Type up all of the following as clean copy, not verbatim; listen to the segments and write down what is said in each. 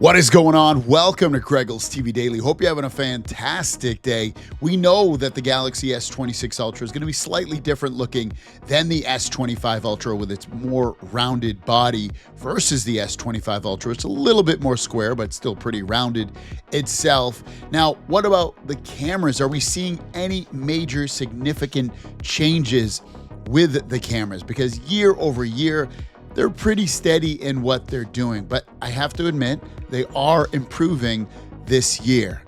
What is going on? Welcome to Greggles TV Daily. Hope you're having a fantastic day. We know that the Galaxy S26 Ultra is going to be slightly different looking than the S25 Ultra with its more rounded body versus the S25 Ultra. It's a little bit more square, but still pretty rounded itself. Now, what about the cameras? Are we seeing any major significant changes with the cameras? Because year over year, they're pretty steady in what they're doing, but I have to admit, they are improving this year.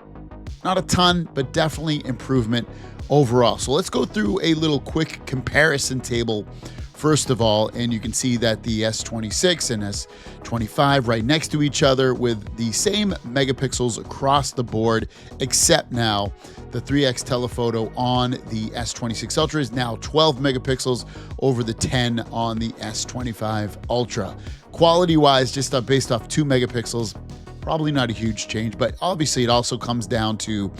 Not a ton, but definitely improvement overall. So let's go through a little quick comparison table first of all, and you can see that the S26 and S25 right next to each other with the same megapixels across the board, except now the 3x telephoto on the S26 Ultra is now 12 megapixels over the 10 on the S25 Ultra. Quality-wise, just based off 2 megapixels, probably not a huge change, but obviously it also comes down to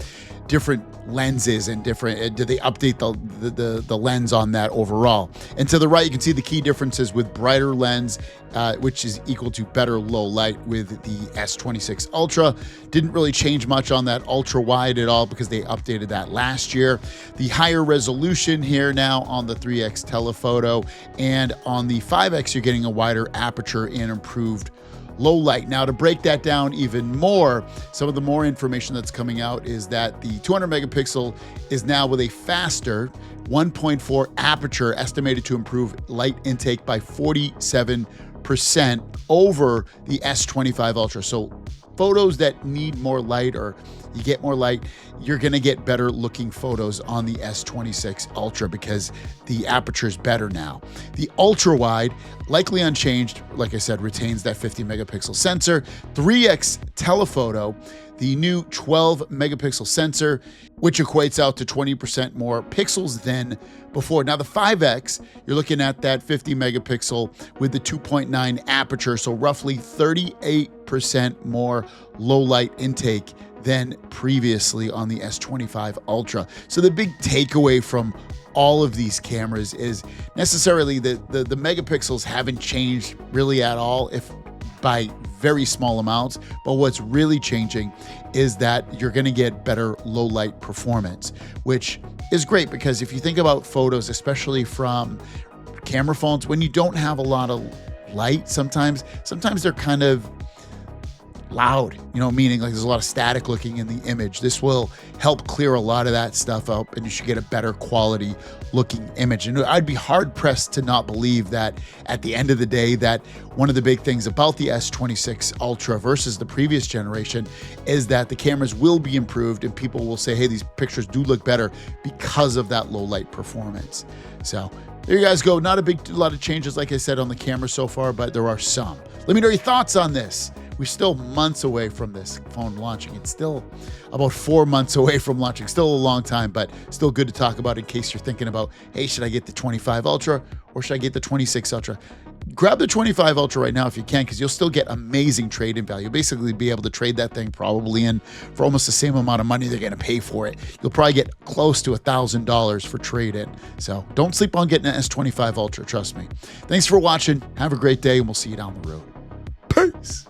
different lenses and different, do they update the lens on that overall? And to the right, you can see the key differences with brighter lens, which is equal to better low light with the S26 Ultra. Didn't really change much on that ultra wide at all because they updated that last year. The higher resolution here now on the 3x telephoto, and on the 5x, you're getting a wider aperture and improved low light. Now, to break that down even more, some of the more information that's coming out is that the 200 megapixel is now with a faster 1.4 aperture, estimated to improve light intake by 47% over the S25 Ultra. So photos that need more light, or you get more light, you're gonna get better looking photos on the S26 Ultra because the aperture is better now. The ultra wide, likely unchanged, like I said, retains that 50 megapixel sensor. 3x telephoto, the new 12 megapixel sensor, which equates out to 20% more pixels than before. Now the 5x, you're looking at that 50 megapixel with the 2.9 aperture, so roughly 38% more low light intake than previously on the S25 Ultra. So the big takeaway from all of these cameras is necessarily the megapixels haven't changed really at all, if by very small amounts, but what's really changing is that you're gonna get better low light performance, which is great because if you think about photos, especially from camera phones, when you don't have a lot of light, sometimes they're kind of loud, meaning like there's a lot of static looking in the image. This will help clear a lot of that stuff up, and you should get a better quality looking image. And I'd be hard pressed to not believe that at the end of the day, that one of the big things about the S26 Ultra versus the previous generation is that the cameras will be improved, and people will say, hey, these pictures do look better because of that low light performance. So there you guys go. Not a lot of changes, like I said, on the camera so far, but there are some. Let me know your thoughts on this. We're still months away from this phone launching. It's still about 4 months away from launching. Still a long time, but still good to talk about in case you're thinking about, hey, should I get the 25 Ultra or should I get the 26 Ultra? Grab the 25 Ultra right now if you can, because you'll still get amazing trade-in value. You'll basically be able to trade that thing probably in for almost the same amount of money they're going to pay for it. You'll probably get close to $1,000 for trade-in. So don't sleep on getting an S25 Ultra, trust me. Thanks for watching. Have a great day, and we'll see you down the road. Peace.